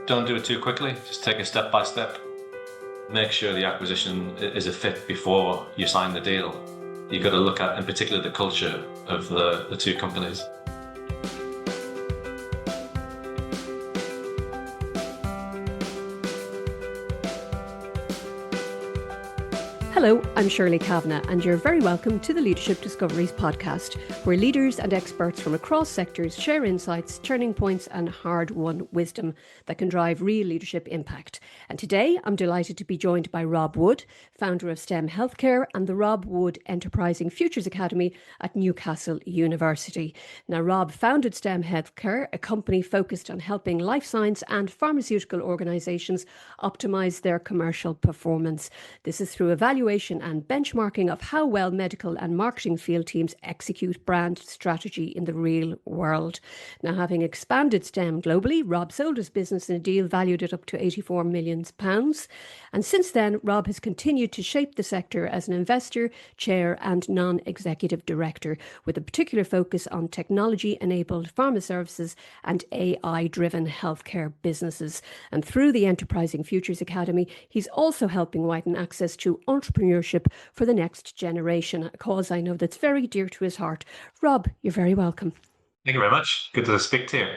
Don't do it too quickly. Just take it step by step. Make sure the acquisition is a fit before you sign the deal. You've got to look at, in particular, the culture of the two companies. Hello, I'm Shirley Kavanagh, and you're very welcome to the Leadership Discoveries podcast, where leaders and experts from across sectors share insights, turning points, and hard-won wisdom that can drive real leadership impact. And today, I'm delighted to be joined by Rob Wood, founder of STEM Healthcare and the Rob Wood Enterprising Futures Academy at Newcastle University. Now, Rob founded STEM Healthcare, a company focused on helping life science and pharmaceutical organisations optimise their commercial performance. This is through evaluation and benchmarking of how well medical and marketing field teams execute brand strategy in the real world. Now, having expanded STEM globally, Rob sold his business in a deal valued at up to £84 million. And since then, Rob has continued to shape the sector as an investor, chair and non-executive director, with a particular focus on technology-enabled pharma services and AI-driven healthcare businesses. And through the Enterprising Futures Academy, he's also helping widen access to entrepreneurship for the next generation, a cause I know that's very dear to his heart. Rob, you're very welcome. Thank you very much. Good to speak to you.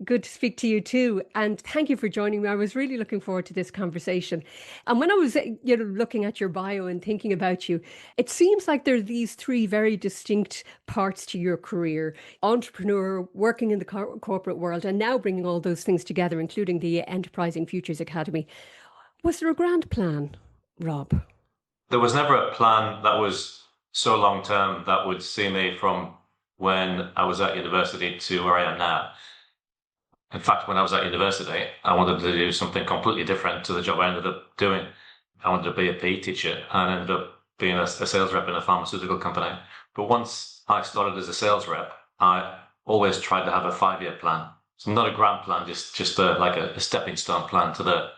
Good to speak to you too. And thank you for joining me. I was really looking forward to this conversation. And when I was looking at your bio and thinking about you, it seems like there are these three very distinct parts to your career: entrepreneur, working in the corporate world, and now bringing all those things together, including the Enterprising Futures Academy. Was there a grand plan, Rob? There was never a plan that was so long-term that would see me from when I was at university to where I am now. In fact, when I was at university, I wanted to do something completely different to the job I ended up doing. I wanted to be a PE teacher and ended up being a sales rep in a pharmaceutical company. But once I started as a sales rep, I always tried to have a 5-year plan. So not a grand plan, just like a stepping stone plan to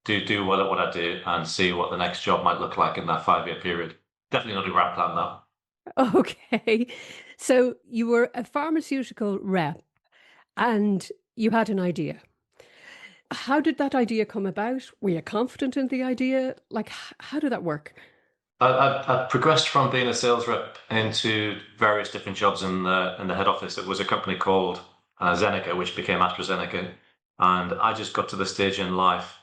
do what I do and see what the next job might look like in that 5-year period. Definitely not a grand plan, though. Okay. So you were a pharmaceutical rep and you had an idea. How did that idea come about? Were you confident in the idea? Like, how did that work? I progressed from being a sales rep into various different jobs in the head office. It was a company called Zeneca, which became AstraZeneca. And I just got to the stage in life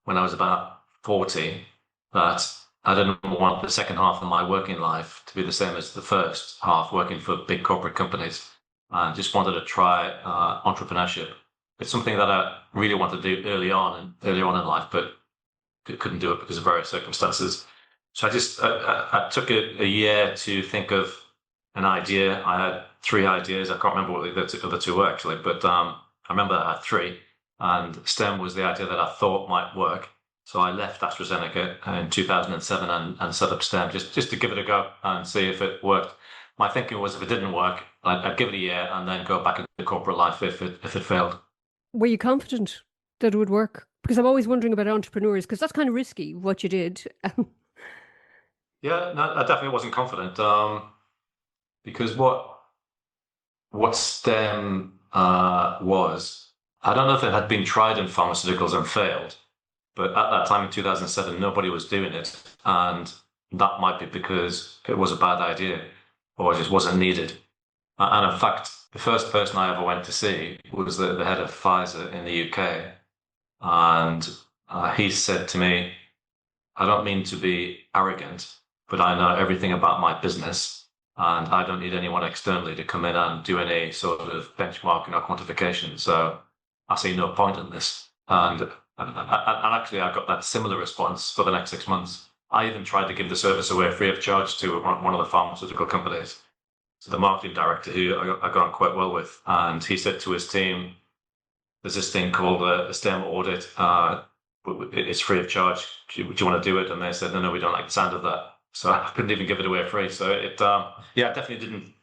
when I was about 40 that I didn't want the second half of my working life to be the same as the first half, working for big corporate companies. And just wanted to try entrepreneurship. It's something that I really wanted to do early on in life, but couldn't do it because of various circumstances. So I took a year to think of an idea. I had 3 ideas. I can't remember what the other 2 were actually, but I remember I had 3. And STEM was the idea that I thought might work. So I left AstraZeneca in 2007 and set up STEM just to give it a go and see if it worked. My thinking was if it didn't work, I'd give it a year and then go back into corporate life if it failed. Were you confident that it would work? Because I'm always wondering about entrepreneurs, because that's kind of risky, what you did. Yeah, no, I definitely wasn't confident because what STEM was, I don't know if it had been tried in pharmaceuticals and failed, but at that time in 2007, nobody was doing it. And that might be because it was a bad idea or it just wasn't needed. And in fact, the first person I ever went to see was the head of Pfizer in the UK. And he said to me, I don't mean to be arrogant, but I know everything about my business and I don't need anyone externally to come in and do any sort of benchmarking or quantification. So I see no point in this. And actually, I got that similar response for the next 6 months. I even tried to give the service away free of charge to one of the pharmaceutical companies. So the marketing director, who I got on quite well with, and he said to his team, there's this thing called a STEM audit. It's free of charge. Do you want to do it? And they said, no, we don't like the sound of that. So I couldn't even give it away free. So I definitely didn't.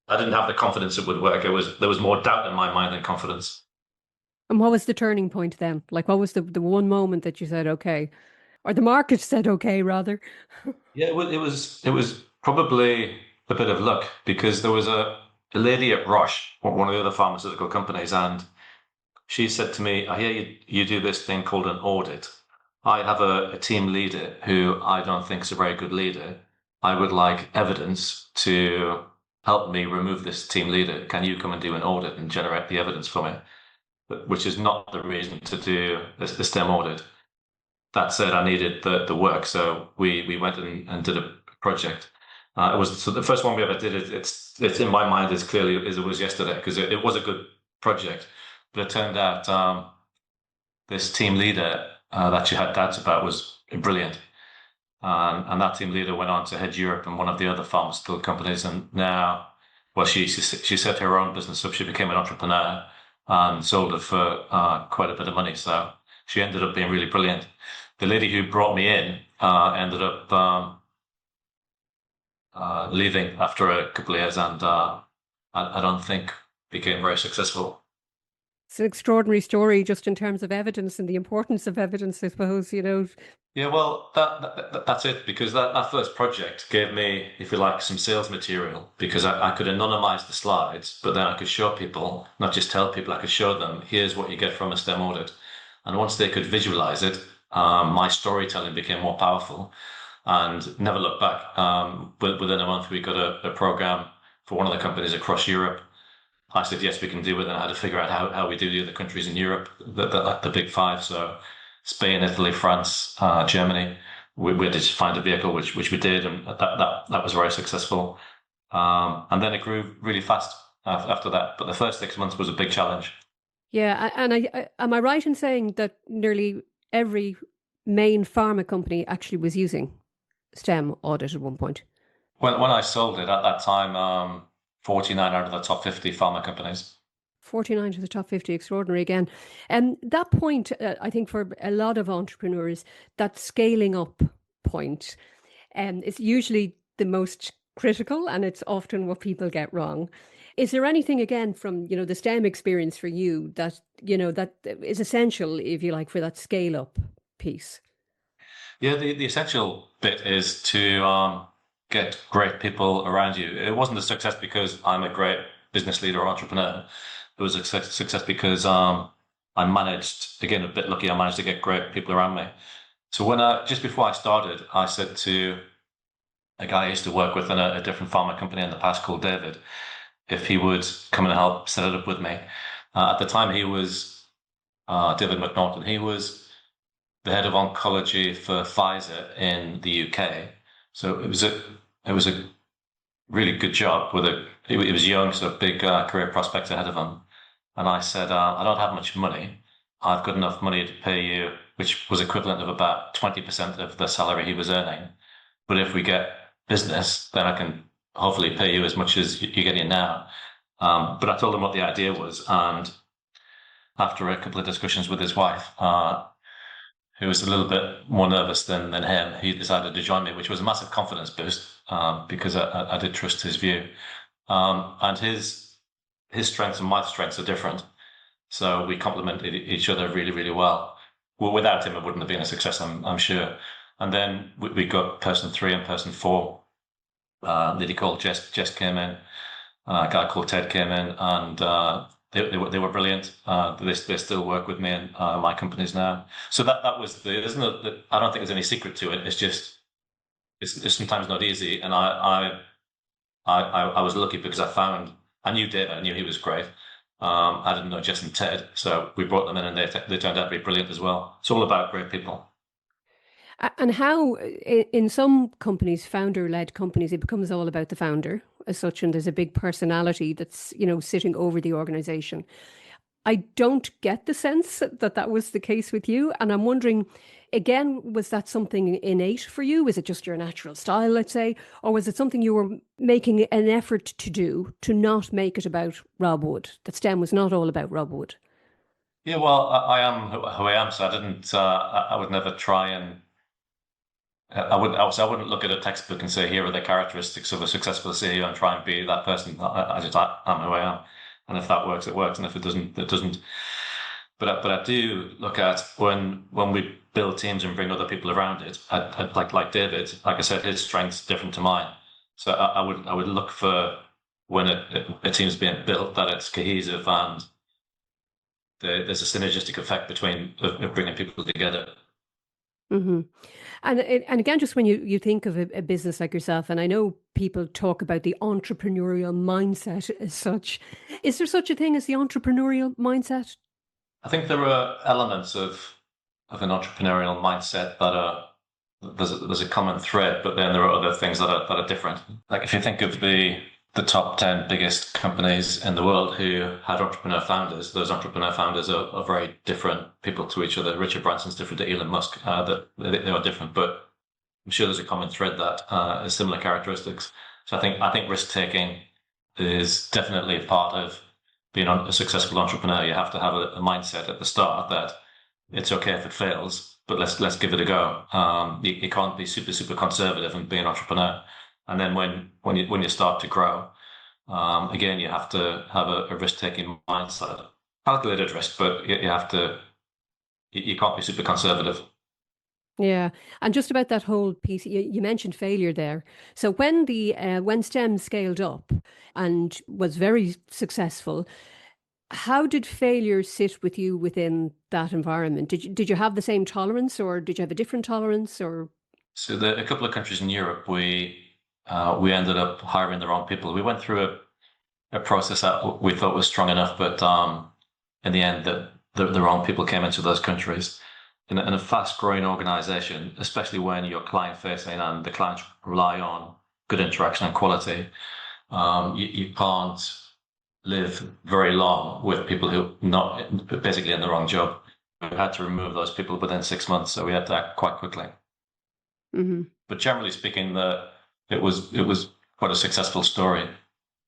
I didn't have the confidence it would work. There was more doubt in my mind than confidence. And what was the turning point then? Like, what was the one moment that you said, okay, or the market said, okay, rather? Yeah, it was probably a bit of luck because there was a lady at Roche, one of the other pharmaceutical companies, and she said to me, I hear you do this thing called an audit. I have a team leader who I don't think is a very good leader. I would like evidence to help me remove this team leader. Can you come and do an audit and generate the evidence for me? Which is not the reason to do this STEM audit. That said, I needed the work, so we went and did a project. It was so the first one we ever did. It's in my mind as clearly as it was yesterday because it was a good project, but it turned out this team leader that she had doubts about was brilliant, and that team leader went on to head Europe in one of the other pharmaceutical companies, and now, well, she set her own business up. She became an entrepreneur and sold it for quite a bit of money. So she ended up being really brilliant. The lady who brought me in ended up leaving after a couple of years, and I don't think became very successful. It's an extraordinary story just in terms of evidence and the importance of evidence, I suppose, Yeah, well, that's it, because that first project gave me, if you like, some sales material, because I could anonymize the slides, but then I could show people, not just tell people, I could show them, here's what you get from a STEM audit. And once they could visualize it, my storytelling became more powerful and never looked back. Within a month, we got a program for one of the companies across Europe. I said, yes, we can do it. And I had to figure out how we do the other countries in Europe, the big five. So Spain, Italy, France, Germany. We had to find a vehicle, which we did. And that was very successful. And then it grew really fast after that. But the first 6 months was a big challenge. Yeah. And am I right in saying that nearly every main pharma company actually was using STEM audit at one point? When I sold it at that time, 49 out of the top 50 pharma companies. 49 to the top 50, extraordinary again. And that point, I think for a lot of entrepreneurs, that scaling up point is usually the most critical, and it's often what people get wrong. Is there anything again from, the STEM experience for you that, that is essential, if you like, for that scale up piece? Yeah, the essential bit is to get great people around you. It wasn't a success because I'm a great business leader or entrepreneur. It was a success because I managed, again, a bit lucky, I managed to get great people around me. So just before I started, I said to a guy I used to work with in a different pharma company in the past called David, if he would come and help set it up with me. At the time, he was David McNaughton. He was the head of oncology for Pfizer in the UK. So it was a really good job he was young, so big career prospects ahead of him. And I said, I don't have much money. I've got enough money to pay you, which was equivalent of about 20% of the salary he was earning. But if we get business, then I can hopefully pay you as much as you're getting now. But I told him what the idea was. And after a couple of discussions with his wife, who was a little bit more nervous than him, he decided to join me, which was a massive confidence boost because I did trust his view. And his strengths and my strengths are different. So we complemented each other really, really well. Well, without him, it wouldn't have been a success, I'm sure. And then we got person 3 and person 4. A lady called Jess came in, a guy called Ted came in, and they were brilliant. They still work with me in my companies now. So that was I don't think there's any secret to it. It's just it's sometimes not easy. And I was lucky because I knew Dave, I knew he was great. I didn't know Jess and Ted, so we brought them in, and they turned out to be brilliant as well. It's all about great people. And how, in some companies, founder-led companies, it becomes all about the founder as such, and there's a big personality that's, sitting over the organization. I don't get the sense that was the case with you. And I'm wondering, again, was that something innate for you? Was it just your natural style, let's say? Or was it something you were making an effort to do to not make it about Rob Wood, that STEM was not all about Rob Wood? Yeah, well, I am who I am, so I didn't, I would never try and I wouldn't look at a textbook and say, here are the characteristics of a successful CEO and try and be that person. I'm who I am. And if that works, it works. And if it doesn't, it doesn't. But I do look at when we build teams and bring other people around it, like David, like I said, his strength's different to mine. So I would look for when a team's being built, that it's cohesive and there's a synergistic effect between of bringing people together. Hmm. And again, just when you think of a business like yourself, and I know people talk about the entrepreneurial mindset as such, is there such a thing as the entrepreneurial mindset? I think there are elements of an entrepreneurial mindset that are there's a common thread, but then there are other things that are different. Like if you think of the top 10 biggest companies in the world who had entrepreneur founders, those entrepreneur founders are very different people to each other. Richard Branson's different to Elon Musk. That they are different, but I'm sure there's a common thread that has similar characteristics. So I think risk taking is definitely a part of being a successful entrepreneur. You have to have a mindset at the start that it's okay if it fails, but let's give it a go. You can't be super conservative and be an entrepreneur. And then when you start to grow, again you have to have a risk taking mindset, calculated risk, but you have to you can't be super conservative. Yeah, and just about that whole piece, you mentioned failure there. So when STEM scaled up and was very successful, how did failure sit with you within that environment? Did you have the same tolerance, or did you have a different tolerance, or? So a couple of countries in Europe, we ended up hiring the wrong people. We went through a process that we thought was strong enough, but in the end, the wrong people came into those countries. In a fast-growing organization, especially when you're client-facing and the clients rely on good interaction and quality, you can't live very long with people who are not basically in the wrong job. We had to remove those people within 6 months, so we had to act quite quickly. Hmm. But generally speaking, it was quite a successful story.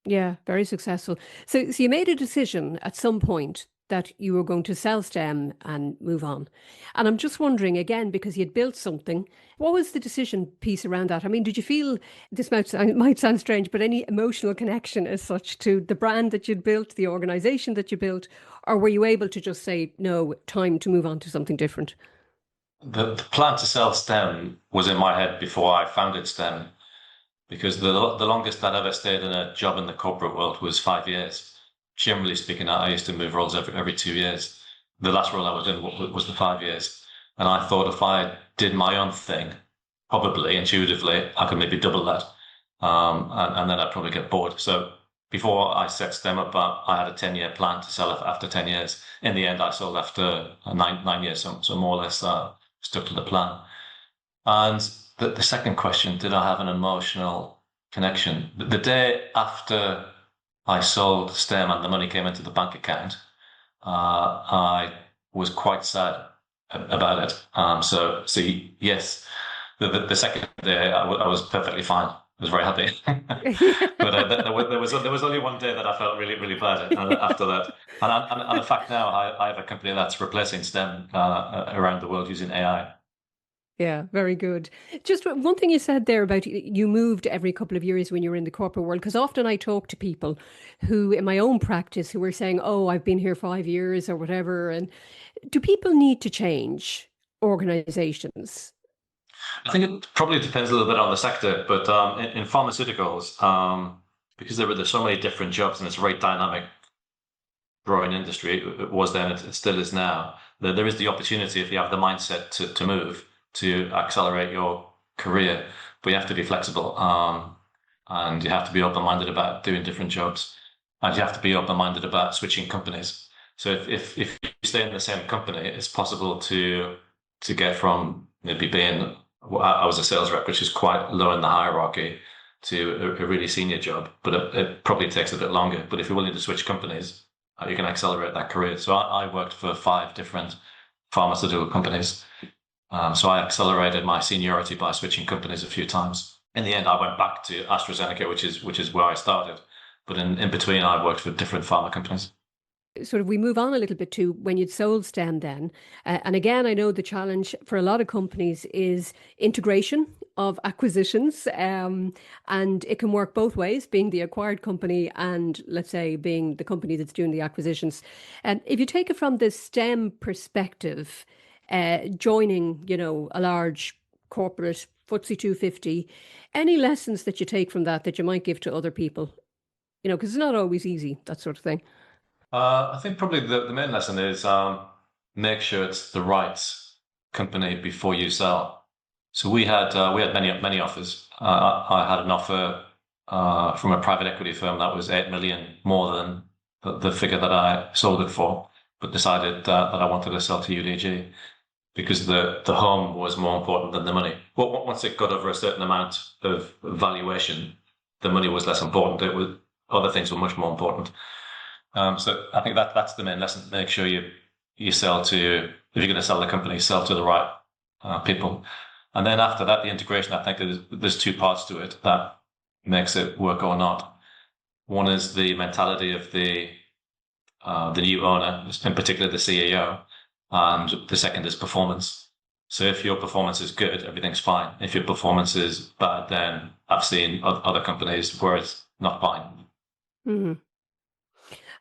Yeah, very successful. So you made a decision at some point that you were going to sell STEM and move on. And I'm just wondering again, because you'd built something, what was the decision piece around that? I mean, did you feel, this might sound strange, but any emotional connection as such to the brand that you'd built, the organization that you built, or were you able to just say, no, time to move on to something different? The plan to sell STEM was in my head before I founded STEM, because the longest I'd ever stayed in a job in the corporate world was 5 years. Generally speaking, I used to move roles every 2 years. The last role I was in was the 5 years. And I thought if I did my own thing, probably intuitively, I could maybe double that. And then I'd probably get bored. So before I set STEM up, I had a 10-year plan to sell it after 10 years. In the end, I sold after nine years, so more or less stuck to the plan. And the second question, did I have an emotional connection? The day after I sold STEM and the money came into the bank account, I was quite sad about it. So yes, the second day I was perfectly fine. I was very happy. But there was only one day that I felt really bad after that. And in fact, now I have a company that's replacing STEM around the world using AI. Yeah, very good. Just one thing you said there about you moved every couple of years when you were in the corporate world, because often I talk to people who, in my own practice, who are saying, "Oh, I've been here 5 years or whatever." And do people need to change organizations? I think it probably depends a little bit on the sector, but in pharmaceuticals, because there's so many different jobs and it's a very dynamic, growing industry, it was then, it still is now, there is the opportunity if you have the mindset to move, to accelerate your career, but you have to be flexible, and you have to be open-minded about doing different jobs, and you have to be open-minded about switching companies. So if you stay in the same company, it's possible to get from maybe being, well, I was a sales rep, which is quite low in the hierarchy, to a really senior job, but it probably takes a bit longer. But if you're willing to switch companies, you can accelerate that career. So I worked for 5 different pharmaceutical companies. So I accelerated my seniority by switching companies a few times. In the end, I went back to AstraZeneca, which is where I started. But in between, I worked for different pharma companies. Sort of we move on a little bit to when you'd sold STEM then. And again, I know the challenge for a lot of companies is integration of acquisitions. And it can work both ways, being the acquired company and, let's say, being the company that's doing the acquisitions. And if you take it from the STEM perspective, joining, a large corporate FTSE 250, any lessons that you take from that you might give to other people? Because it's not always easy, that sort of thing. I think probably the main lesson is make sure it's the right company before you sell. So we had many offers. I had an offer from a private equity firm that was 8 million more than the figure that I sold it for, but decided that I wanted to sell to UDG because the home was more important than the money. Well, once it got over a certain amount of valuation, the money was less important. It was other things were much more important. So I think that's the main lesson. Make sure you sell to, if you're going to sell the company, sell to the right people. And then after that, the integration, I think there's two parts to it that makes it work or not. One is the mentality of the new owner, in particular the CEO, and the second is performance. So if your performance is good, everything's fine. If your performance is bad, then I've seen other companies where it's not fine. Hmm.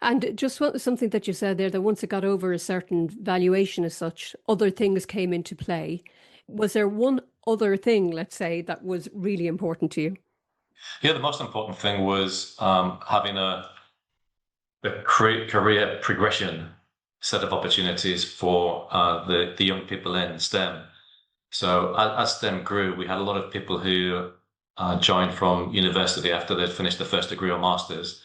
And just something that you said there, that once it got over a certain valuation as such, other things came into play. Was there one other thing, let's say, that was really important to you? Yeah, the most important thing was having career progression set of opportunities for the young people in STEM. So as STEM grew, we had a lot of people who joined from university after they'd finished their first degree or masters.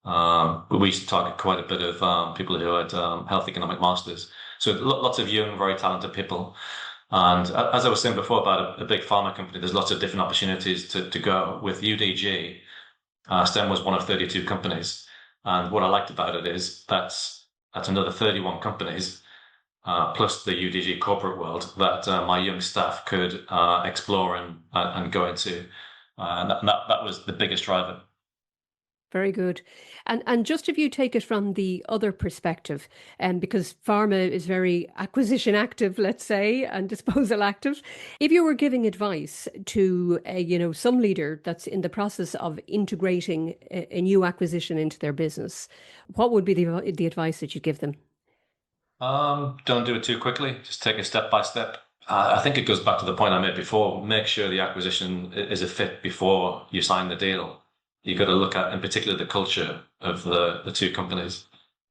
But we used to target quite a bit of people who had health economic masters. So lots of young, very talented people. And as I was saying before about a big pharma company, there's lots of different opportunities to go. With UDG, STEM was one of 32 companies. And what I liked about it is that's another 31 companies, plus the UDG corporate world that my young staff could explore and go into. And that was the biggest driver. Very good. And just if you take it from the other perspective, because pharma is very acquisition active, let's say, and disposal active. If you were giving advice to some leader that's in the process of integrating a new acquisition into their business, what would be the advice that you'd give them? Don't do it too quickly. Just take it step by step. I think it goes back to the point I made before. Make sure the acquisition is a fit before you sign the deal. You got to look at, in particular, the culture of the two companies.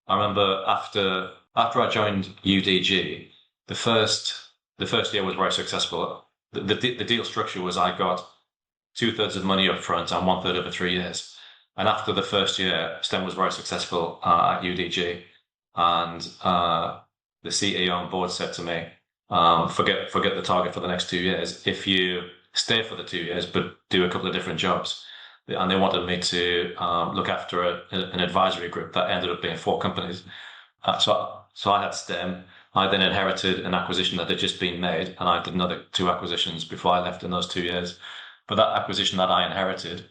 I remember after I joined UDG, the first year was very successful. The deal structure was I got two-thirds of money up front and one-third over 3 years. And after the first year, STEM was very successful at UDG. And the CEO and board said to me, forget the target for the next 2 years. If you stay for the 2 years, but do a couple of different jobs. And they wanted me to look after an advisory group that ended up being 4 companies. So I had STEM. I then inherited an acquisition that had just been made, and I did another 2 acquisitions before I left in those 2 years. But that acquisition that I inherited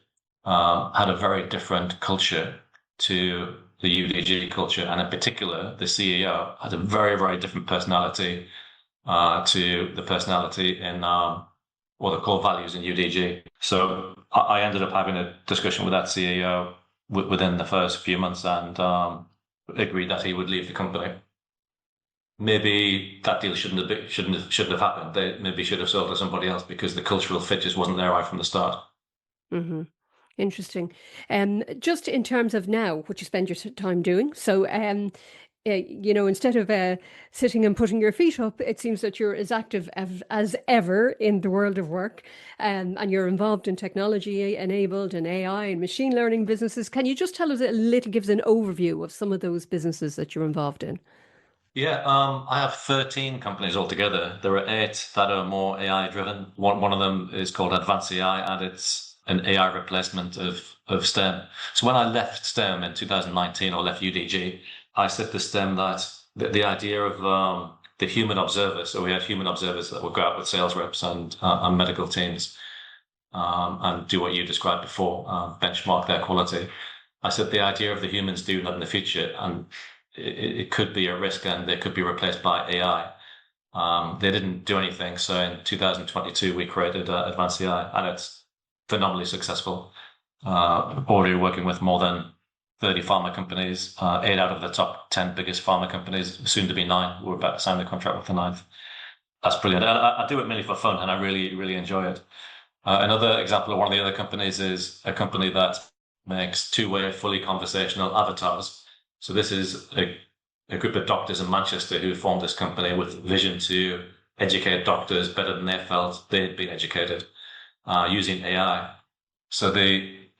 had a very different culture to the UDG culture, and in particular, the CEO had a very, very different personality to the personality in what the core values in UDG. So I ended up having a discussion with that CEO within the first few months and agreed that he would leave the company. Maybe that deal shouldn't have happened. They maybe should have sold to somebody else because the cultural fit just wasn't there right from the start. Hmm. Interesting. Just in terms of now, what you spend your time doing. So, instead of sitting and putting your feet up, it seems that you're as active as ever in the world of work, and you're involved in technology enabled and AI and machine learning businesses. Can you just tell us a little, give us an overview of some of those businesses that you're involved in? Yeah, I have 13 companies altogether. There are 8 that are more AI driven. One of them is called AdvanceAI, and it's an AI replacement of STEM. So when I left STEM in 2019 or left UDG, I said to STEM that the idea of the human observer, so we had human observers that would go out with sales reps and medical teams and do what you described before, benchmark their quality. I said the idea of the humans doing that in the future, and it could be a risk and they could be replaced by AI. They didn't do anything. So in 2022, we created Advanced AI, and it's phenomenally successful. Already working with more than 30 pharma companies, 8 out of the top 10 biggest pharma companies, soon to be 9. We're about to sign the contract with the ninth. That's brilliant. I do it mainly for fun, and I really, really enjoy it. Another example of one of the other companies is a company that makes two-way, fully conversational avatars. So this is a group of doctors in Manchester who formed this company with vision to educate doctors better than they felt they'd been educated using AI. So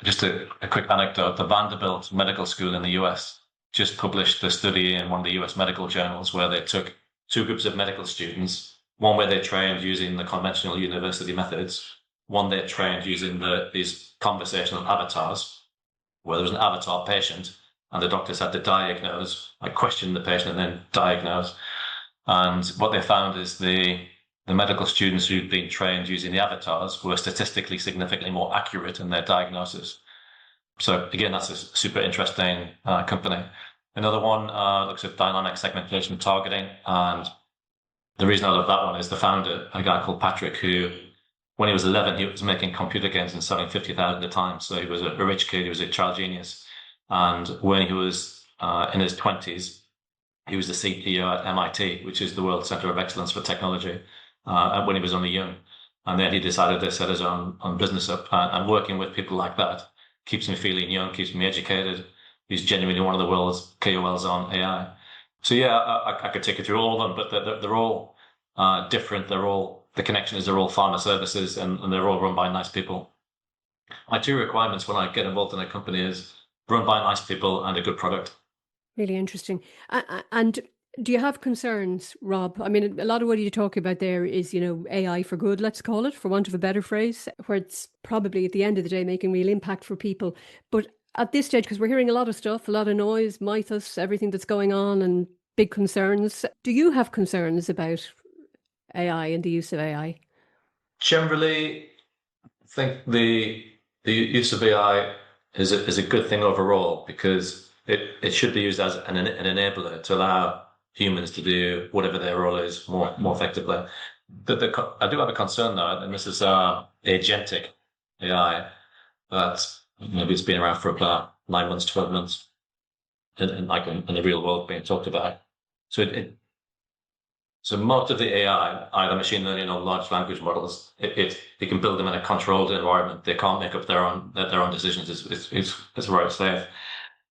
just a quick anecdote, the Vanderbilt Medical School in the US just published a study in one of the US medical journals where they took two groups of medical students, one where they trained using the conventional university methods, one they trained using these conversational avatars, where there was an avatar patient and the doctors had to diagnose, like question the patient and then diagnose. And what they found is the medical students who'd been trained using the avatars were statistically significantly more accurate in their diagnosis. So again, that's a super interesting company. Another one looks at dynamic segmentation targeting. And the reason I love that one is the founder, a guy called Patrick, who, when he was 11, he was making computer games and selling 50,000 at a time. So he was a rich kid, he was a child genius. And when he was in his 20s, he was the CTO at MIT, which is the World Center of Excellence for Technology, when he was only young. And then he decided to set his own business up. And working with people like that keeps me feeling young, keeps me educated. He's genuinely one of the world's KOLs on AI. So yeah, I could take you through all of them, but they're all different. The connection is they're all pharma services and they're all run by nice people. My two requirements when I get involved in a company is run by nice people and a good product. Really interesting. And do you have concerns, Rob? I mean, a lot of what you're talking about there is, AI for good, let's call it, for want of a better phrase, where it's probably at the end of the day making real impact for people. But at this stage, because we're hearing a lot of stuff, a lot of noise, mythos, everything that's going on and big concerns, do you have concerns about AI and the use of AI? Generally, I think the use of AI is a good thing overall because it should be used as an enabler to allow humans to do whatever their role is more effectively. I do have a concern though, and this is agentic AI that maybe it's been around for about 9 months, 12 months, in the real world being talked about. So most of the AI, either machine learning or large language models, you can build them in a controlled environment. They can't make up their own decisions. It's where it's safe.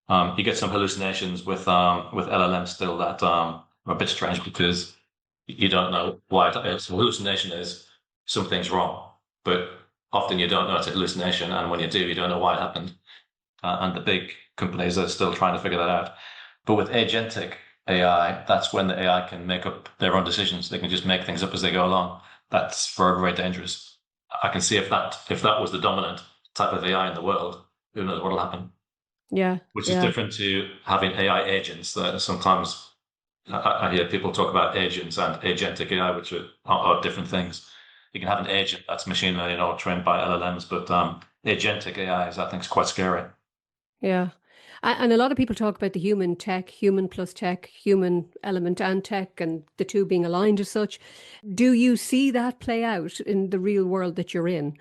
You get some hallucinations with LLM still that are a bit strange because you don't know why it's a hallucination is something's wrong, but often you don't know it's a hallucination, and when you do, you don't know why it happened. And the big companies are still trying to figure that out. But with agentic AI, that's when the AI can make up their own decisions. They can just make things up as they go along. That's very, very dangerous. I can see if that was the dominant type of AI in the world, who knows what'll happen. Yeah. Which is different to having AI agents that sometimes I hear people talk about agents and agentic AI, which are different things. You can have an agent that's machine learning or trained by LLMs, but agentic AI I think, is quite scary. Yeah. And a lot of people talk about the human plus tech, human element and tech, and the two being aligned as such. Do you see that play out in the real world that you're in?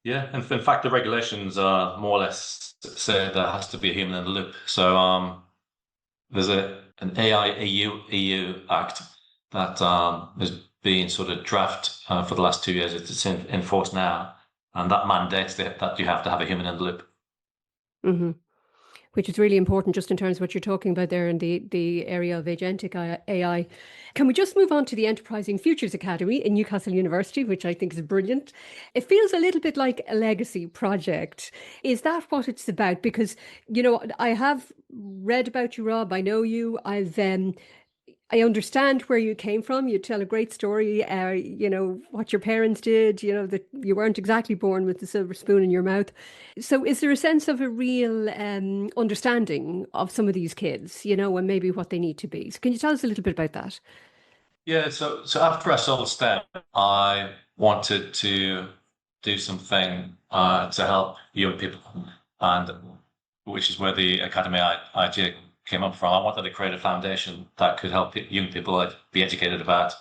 Yeah, and in fact, the regulations are more or less say there has to be a human in the loop. So there's an AI EU Act that has been sort of draft for the last 2 years. It's in force now, and that mandates that you have to have a human in the loop. Mm-hmm. Which is really important just in terms of what you're talking about there in the area of agentic AI. Can we just move on to the Enterprising Futures Academy in Newcastle University, which I think is brilliant? It feels a little bit like a legacy project. Is that what it's about? Because, I have read about you, Rob. I know you. I understand where you came from. You tell a great story, what your parents did, that you weren't exactly born with the silver spoon in your mouth. So is there a sense of a real understanding of some of these kids, and maybe what they need to be? So can you tell us a little bit about that? Yeah, so after I sold STEM, I wanted to do something to help young people, and which is where the academy idea came up from. I wanted to create a foundation that could help young people be educated about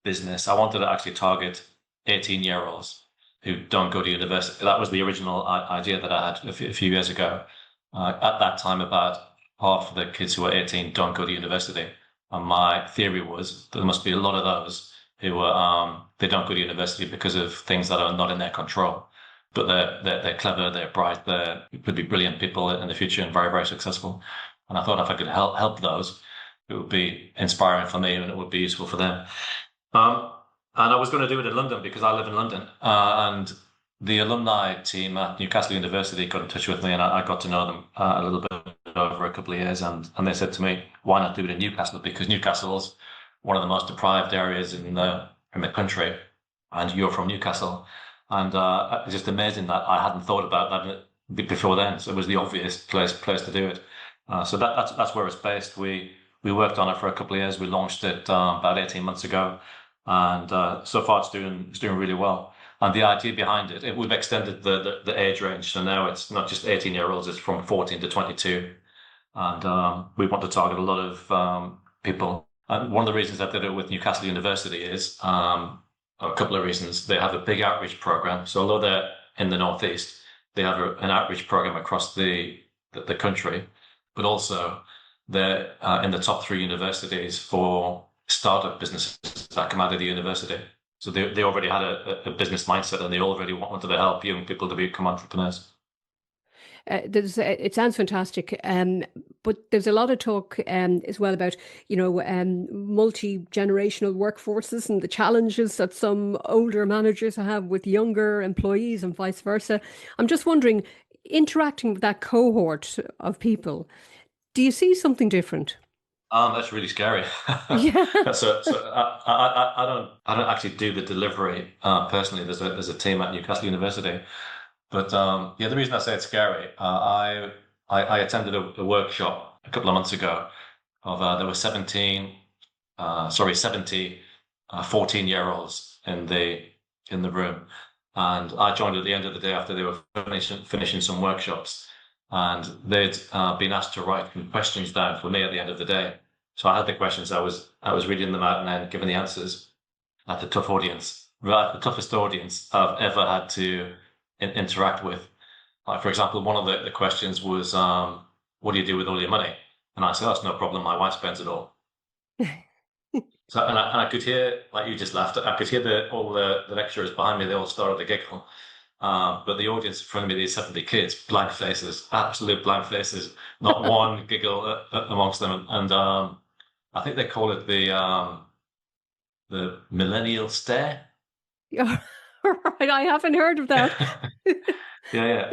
business. I wanted to actually target 18-year-olds who don't go to university. That was the original idea that I had a few years ago. At that time, about half of the kids who are 18 don't go to university. And my theory was there must be a lot of those who they don't go to university because of things that are not in their control. But they're clever, they're bright, they could be brilliant people in the future and very, very successful. And I thought if I could help those, it would be inspiring for me and it would be useful for them. Um, and I was going to do it in London because I live in London. And the alumni team at Newcastle University got in touch with me, and I got to know them a little bit over a couple of years. And they said to me, why not do it in Newcastle? Because Newcastle's one of the most deprived areas in the country, and you're from Newcastle. And it's just amazing that I hadn't thought about that before then. So it was the obvious place to do it. So that's where it's based. We worked on it for a couple of years. We launched it about 18 months ago, and so far it's doing really well. And the idea behind it, we've extended the age range, so now it's not just 18-year-olds; it's from 14 to 22, and we want to target a lot of people. And one of the reasons I did it with Newcastle University is a couple of reasons. They have a big outreach program, so although they're in the Northeast, they have an outreach program across the country, but also they're in the top 3 universities for startup businesses that come out of the university. So they already had a business mindset, and they already wanted to help young people to become entrepreneurs. It sounds fantastic, but there's a lot of talk as well about, multi-generational workforces and the challenges that some older managers have with younger employees and vice versa. I'm just wondering, interacting with that cohort of people, do you see something different? That's really scary. Yeah. So I don't actually do the delivery personally. There's a team at Newcastle University. But the reason I say it's scary, I attended a workshop a couple of months ago of there were 70 14-year-olds in the room, and I joined at the end of the day after they were finishing some workshops, and they'd been asked to write some questions down for me at the end of the day. So I had the questions, I was reading them out and then giving the answers at the toughest audience I've ever had to interact with. Like, for example, one of the questions was, what do you do with all your money? And I said, oh, that's no problem. My wife spends it all. So, and I could hear, like you just laughed, I could hear all the lecturers behind me, they all started to giggle. But the audience in front of me, these 70 kids, blank faces, absolute blank faces, not one giggle amongst them. And I think they call it the millennial stare. Yeah, right. I haven't heard of that. Yeah.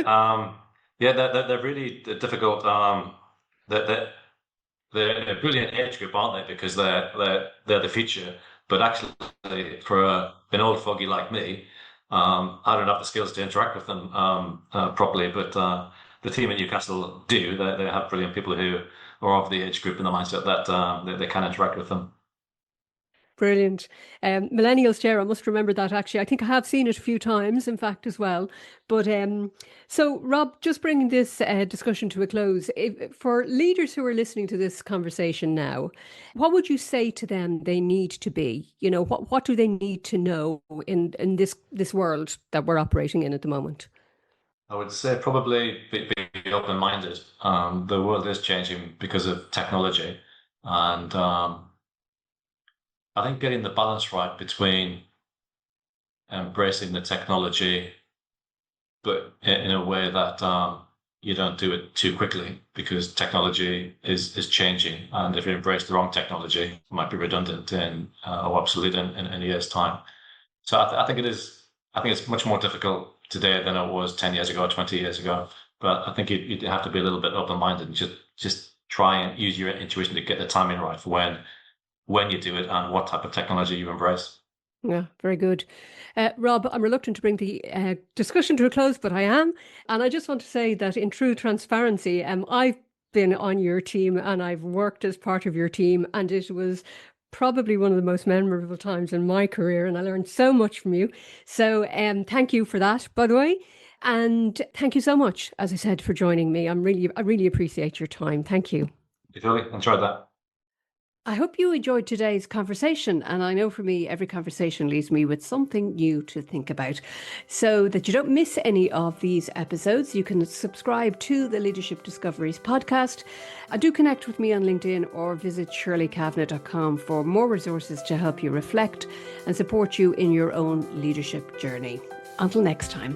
They're really difficult. They're a brilliant age group, aren't they? Because they're the future. But actually, for an old fogey like me, I don't have the skills to interact with them properly. But the team at Newcastle do. They have brilliant people who are of the age group and the mindset that they can interact with them. Brilliant. Millennial stare, I must remember that actually. I think I have seen it a few times, in fact, as well. But so, Rob, just bringing this discussion to a close, for leaders who are listening to this conversation now, what would you say to them they need to be? What do they need to know in this world that we're operating in at the moment? I would say probably be open-minded. The world is changing because of technology, and I think getting the balance right between embracing the technology, but in a way that you don't do it too quickly, because technology is changing, and if you embrace the wrong technology, it might be redundant or obsolete in a year's time. So I think it is. I think it's much more difficult today than it was 10 years ago or 20 years ago. But I think you'd have to be a little bit open-minded and just try and use your intuition to get the timing right for when you do it and what type of technology you embrace. Yeah, very good. Rob, I'm reluctant to bring the discussion to a close, but I am. And I just want to say that in true transparency, I've been on your team and I've worked as part of your team, and it was probably one of the most memorable times in my career, and I learned so much from you. So thank you for that, by the way. And thank you so much, as I said, for joining me. I really appreciate your time. Thank you. You really enjoyed that. I hope you enjoyed today's conversation, and I know for me, every conversation leaves me with something new to think about. So that you don't miss any of these episodes, you can subscribe to the Leadership Discoveries podcast. Do connect with me on LinkedIn or visit shirleykavanagh.com for more resources to help you reflect and support you in your own leadership journey. Until next time.